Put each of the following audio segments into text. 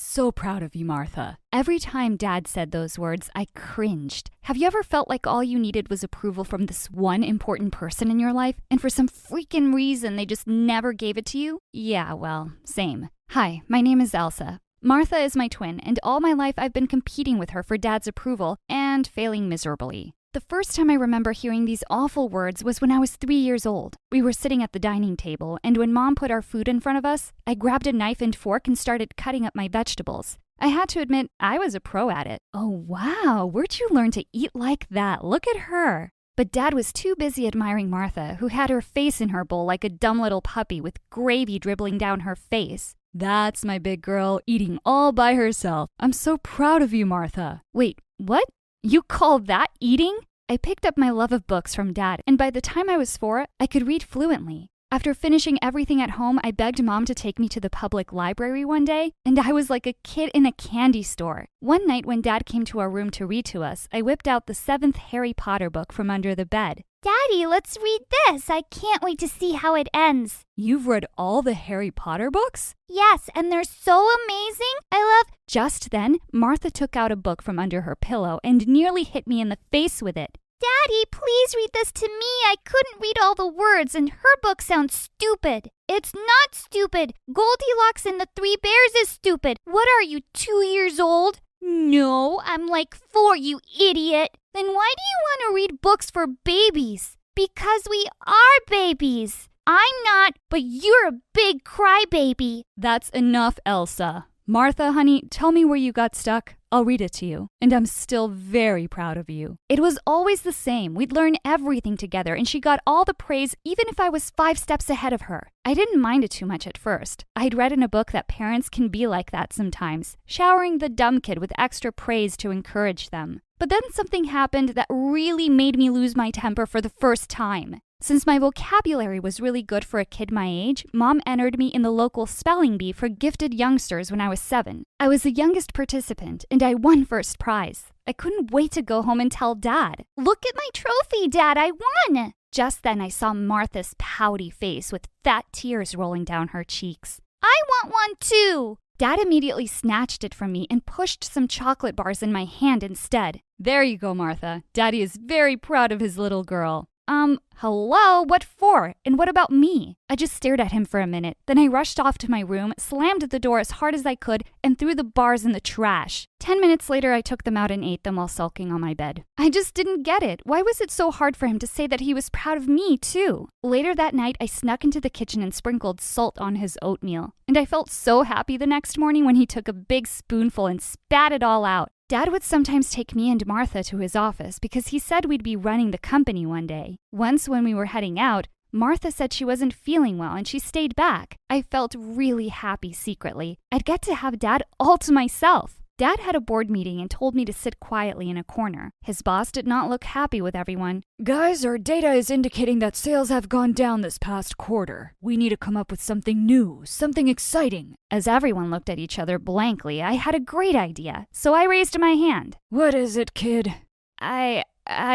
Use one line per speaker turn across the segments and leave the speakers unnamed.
so proud of you, Martha." Every time Dad said those words, I cringed. Have you ever felt like all you needed was approval from this one important person in your life, and for some freaking reason they just never gave it to you? Yeah, well, same. Hi, my name is Elsa. Martha is my twin, and all my life I've been competing with her for Dad's approval and failing miserably. The first time I remember hearing these awful words was when I was 3 years old. We were sitting at the dining table, and when Mom put our food in front of us, I grabbed a knife and fork and started cutting up my vegetables. I had to admit, I was a pro at it. Oh wow, where'd you learn to eat like that? Look at her. But Dad was too busy admiring Martha, who had her face in her bowl like a dumb little puppy with gravy dribbling down her face. "That's my big girl, eating all by herself. I'm so proud of you, Martha." Wait, what? You call that eating? I picked up my love of books from Dad, and by the time I was 4, I could read fluently. After finishing everything at home, I begged Mom to take me to the public library one day, and I was like a kid in a candy store. One night when Dad came to our room to read to us, I whipped out the 7th Harry Potter book from under the bed.
"Daddy, let's read this. I can't wait to see how it ends."
You've read all the Harry Potter books?
Yes, and they're so amazing.
Just then, Martha took out a book from under her pillow and nearly hit me in the face with it.
"Daddy, please read this to me. I couldn't read all the words, and her book sounds stupid." "It's not stupid. Goldilocks and the 3 Bears is stupid. What are you, 2 years old?" "No, I'm like 4, you idiot." "Then why do you want to read books for babies?" "Because we are babies." "I'm not, but you're a big crybaby."
That's enough, Elsa. Martha, honey, tell me where you got stuck. I'll read it to you. And I'm still very proud of you. It was always the same. We'd learn everything together, and she got all the praise even if I was 5 steps ahead of her. I didn't mind it too much at first. I'd read in a book that parents can be like that sometimes, showering the dumb kid with extra praise to encourage them. But then something happened that really made me lose my temper for the first time. Since my vocabulary was really good for a kid my age, Mom entered me in the local spelling bee for gifted youngsters when I was 7. I was the youngest participant, and I won first prize. I couldn't wait to go home and tell Dad.
"Look at my trophy, Dad, I won!"
Just then I saw Martha's pouty face with fat tears rolling down her cheeks.
"I want one too!"
Dad immediately snatched it from me and pushed some chocolate bars in my hand instead. There you go, Martha. Daddy is very proud of his little girl. Hello? What for? And what about me? I just stared at him for a minute. Then I rushed off to my room, slammed the door as hard as I could, and threw the bars in the trash. 10 minutes later, I took them out and ate them while sulking on my bed. I just didn't get it. Why was it so hard for him to say that he was proud of me, too? Later that night, I snuck into the kitchen and sprinkled salt on his oatmeal. And I felt so happy the next morning when he took a big spoonful and spat it all out. Dad would sometimes take me and Martha to his office because he said we'd be running the company one day. Once when we were heading out, Martha said she wasn't feeling well and she stayed back. I felt really happy secretly. I'd get to have Dad all to myself. Dad had a board meeting and told me to sit quietly in a corner. His boss did not look happy with everyone. "Guys, our data is indicating that sales have gone down this past quarter. We need to come up with something new, something exciting." As everyone looked at each other blankly, I had a great idea, so I raised my hand. "What is it, kid?" I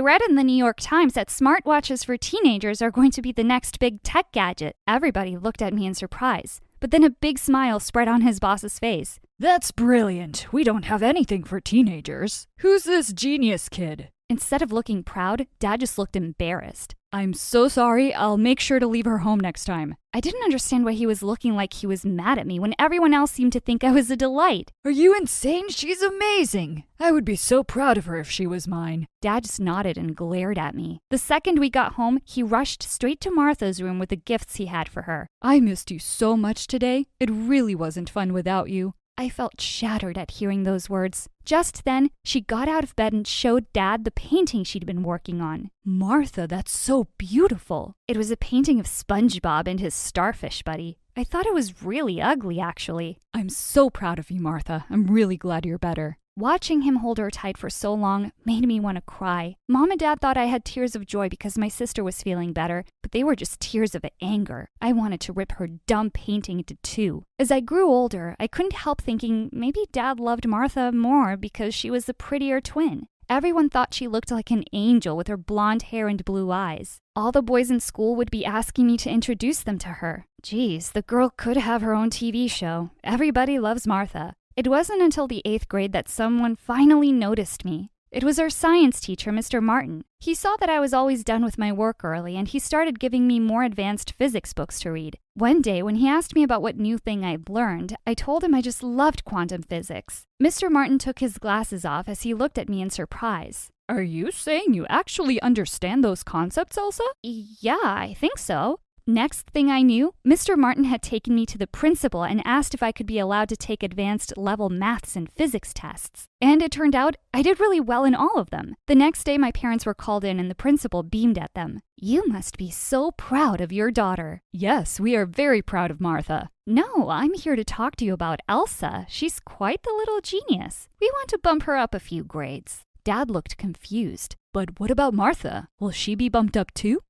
read in the New York Times that smartwatches for teenagers are going to be the next big tech gadget." Everybody looked at me in surprise, but then a big smile spread on his boss's face. "That's brilliant. We don't have anything for teenagers. Who's this genius kid?" Instead of looking proud, Dad just looked embarrassed. "I'm so sorry. I'll make sure to leave her home next time." I didn't understand why he was looking like he was mad at me when everyone else seemed to think I was a delight. "Are you insane? She's amazing. I would be so proud of her if she was mine." Dad just nodded and glared at me. The second we got home, he rushed straight to Martha's room with the gifts he had for her. "I missed you so much today. It really wasn't fun without you." I felt shattered at hearing those words. Just then, she got out of bed and showed Dad the painting she'd been working on. "Martha, that's so beautiful." It was a painting of SpongeBob and his starfish buddy. I thought it was really ugly, actually. "I'm so proud of you, Martha. I'm really glad you're better." Watching him hold her tight for so long made me want to cry. Mom and Dad thought I had tears of joy because my sister was feeling better, but they were just tears of anger. I wanted to rip her dumb painting into 2. As I grew older, I couldn't help thinking maybe Dad loved Martha more because she was the prettier twin. Everyone thought she looked like an angel with her blonde hair and blue eyes. All the boys in school would be asking me to introduce them to her. Geez, the girl could have her own TV show. Everybody loves Martha. It wasn't until the 8th grade that someone finally noticed me. It was our science teacher, Mr. Martin. He saw that I was always done with my work early, and he started giving me more advanced physics books to read. One day, when he asked me about what new thing I'd learned, I told him I just loved quantum physics. Mr. Martin took his glasses off as he looked at me in surprise. Are you saying you actually understand those concepts, Elsa? Yeah, I think so. Next thing I knew, Mr. Martin had taken me to the principal and asked if I could be allowed to take advanced level maths and physics tests. And it turned out I did really well in all of them. The next day, my parents were called in and the principal beamed at them. You must be so proud of your daughter. Yes, we are very proud of Martha. No, I'm here to talk to you about Elsa. She's quite the little genius. We want to bump her up a few grades. Dad looked confused. But what about Martha? Will she be bumped up too?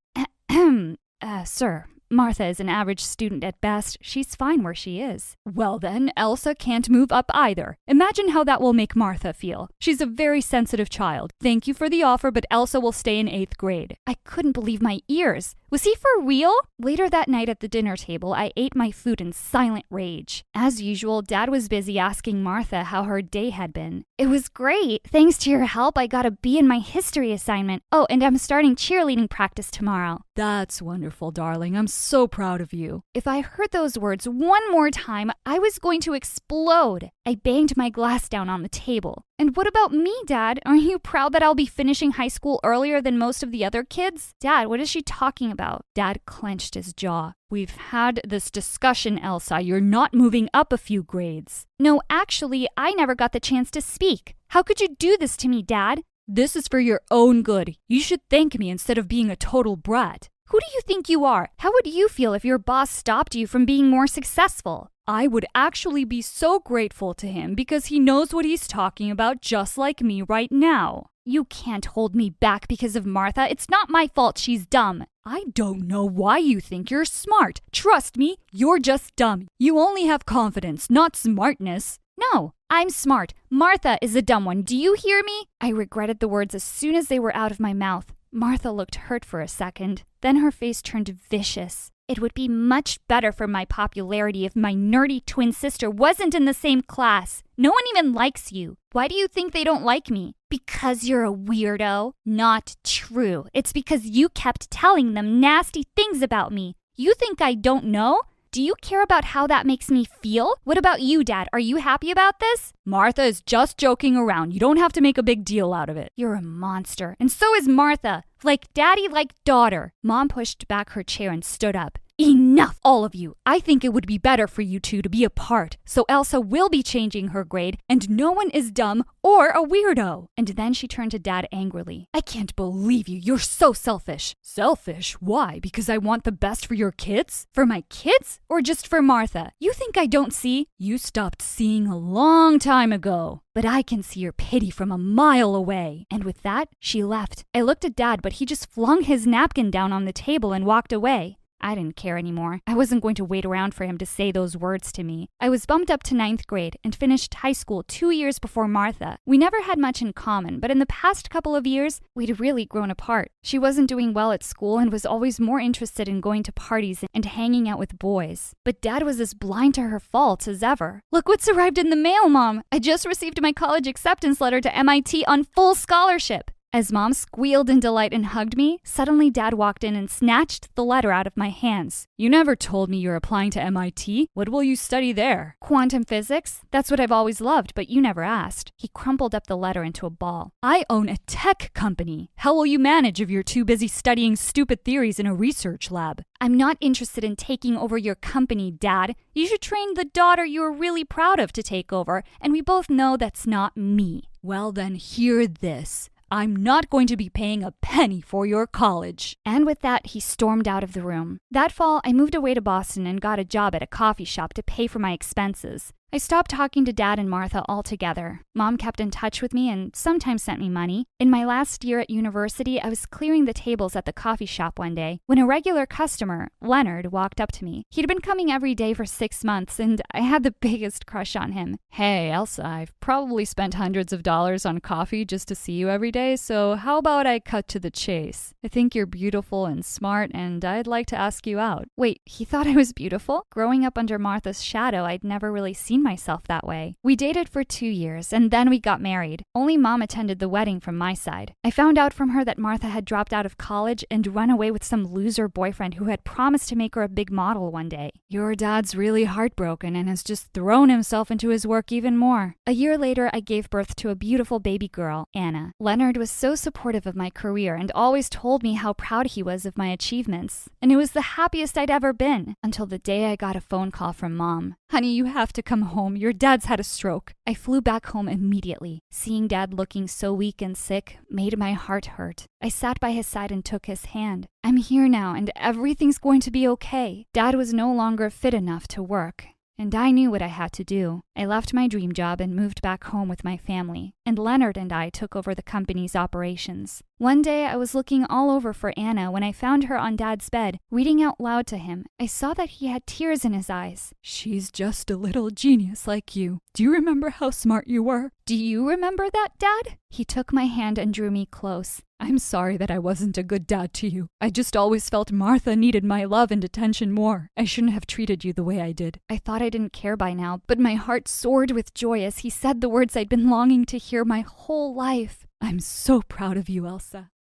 Sir, Martha is an average student at best. She's fine where she is. Well then, Elsa can't move up either. Imagine how that will make Martha feel. She's a very sensitive child. Thank you for the offer, but Elsa will stay in 8th grade. I couldn't believe my ears. Was he for real? Later that night at the dinner table, I ate my food in silent rage. As usual, Dad was busy asking Martha how her day had been. It was great. Thanks to your help, I got a B in my history assignment. Oh, and I'm starting cheerleading practice tomorrow. That's wonderful, darling. I'm so proud of you. If I heard those words one more time, I was going to explode. I banged my glass down on the table. And what about me, Dad? Aren't you proud that I'll be finishing high school earlier than most of the other kids? Dad, what is she talking about? Dad clenched his jaw. We've had this discussion, Elsa. You're not moving up a few grades. No, actually, I never got the chance to speak. How could you do this to me, Dad? This is for your own good. You should thank me instead of being a total brat. Who do you think you are? How would you feel if your boss stopped you from being more successful? I would actually be so grateful to him because he knows what he's talking about just like me right now. You can't hold me back because of Martha. It's not my fault she's dumb. I don't know why you think you're smart. Trust me, you're just dumb. You only have confidence, not smartness. No, I'm smart. Martha is a dumb one. Do you hear me? I regretted the words as soon as they were out of my mouth. Martha looked hurt for a second. Then her face turned vicious. It would be much better for my popularity if my nerdy twin sister wasn't in the same class. No one even likes you. Why do you think they don't like me? Because you're a weirdo? Not true. It's because you kept telling them nasty things about me. You think I don't know? Do you care about how that makes me feel? What about you, Dad? Are you happy about this? Martha is just joking around. You don't have to make a big deal out of it. You're a monster. And so is Martha. Like daddy, like daughter. Mom pushed back her chair and stood up. Enough, all of you. I think it would be better for you two to be apart. So Elsa will be changing her grade, and no one is dumb or a weirdo. And then she turned to Dad angrily. I can't believe you. You're so selfish. Selfish? Why? Because I want the best for your kids? For my kids? Or just for Martha? You think I don't see? You stopped seeing a long time ago. But I can see your pity from a mile away. And with that, she left. I looked at Dad, but he just flung his napkin down on the table and walked away. I didn't care anymore. I wasn't going to wait around for him to say those words to me. I was bumped up to 9th grade and finished high school 2 years before Martha. We never had much in common, but in the past couple of years, we'd really grown apart. She wasn't doing well at school and was always more interested in going to parties and hanging out with boys. But Dad was as blind to her faults as ever. Look what's arrived in the mail, Mom! I just received my college acceptance letter to MIT on full scholarship. As Mom squealed in delight and hugged me, suddenly Dad walked in and snatched the letter out of my hands. You never told me you're applying to MIT. What will you study there? Quantum physics. That's what I've always loved, but you never asked. He crumpled up the letter into a ball. I own a tech company. How will you manage if you're too busy studying stupid theories in a research lab? I'm not interested in taking over your company, Dad. You should train the daughter you're really proud of to take over, and we both know that's not me. Well then, hear this. I'm not going to be paying a penny for your college. And with that, he stormed out of the room. That fall, I moved away to Boston and got a job at a coffee shop to pay for my expenses. I stopped talking to Dad and Martha altogether. Mom kept in touch with me and sometimes sent me money. In my last year at university, I was clearing the tables at the coffee shop one day when a regular customer, Leonard, walked up to me. He'd been coming every day for 6 months and I had the biggest crush on him. Hey, Elsa, I've probably spent hundreds of dollars on coffee just to see you every day, so how about I cut to the chase? I think you're beautiful and smart and I'd like to ask you out. Wait, he thought I was beautiful? Growing up under Martha's shadow, I'd never really seen seen myself that way. We dated for 2 years, and then we got married. Only Mom attended the wedding from my side. I found out from her that Martha had dropped out of college and run away with some loser boyfriend who had promised to make her a big model one day. Your dad's really heartbroken and has just thrown himself into his work even more. A year later, I gave birth to a beautiful baby girl, Anna. Leonard was so supportive of my career and always told me how proud he was of my achievements. And it was the happiest I'd ever been, until the day I got a phone call from Mom. Honey, you have to come home. Your dad's had a stroke. I flew back home immediately. Seeing Dad looking so weak and sick made my heart hurt. I sat by his side and took his hand. I'm here now, and everything's going to be okay. Dad was no longer fit enough to work, and I knew what I had to do. I left my dream job and moved back home with my family, and Leonard and I took over the company's operations. One day, I was looking all over for Anna when I found her on Dad's bed, reading out loud to him. I saw that he had tears in his eyes. She's just a little genius like you. Do you remember how smart you were? Do you remember that, Dad? He took my hand and drew me close. I'm sorry that I wasn't a good dad to you. I just always felt Martha needed my love and attention more. I shouldn't have treated you the way I did. I thought I didn't care by now, but my heart soared with joy as he said the words I'd been longing to hear my whole life. I'm so proud of you, Elsa.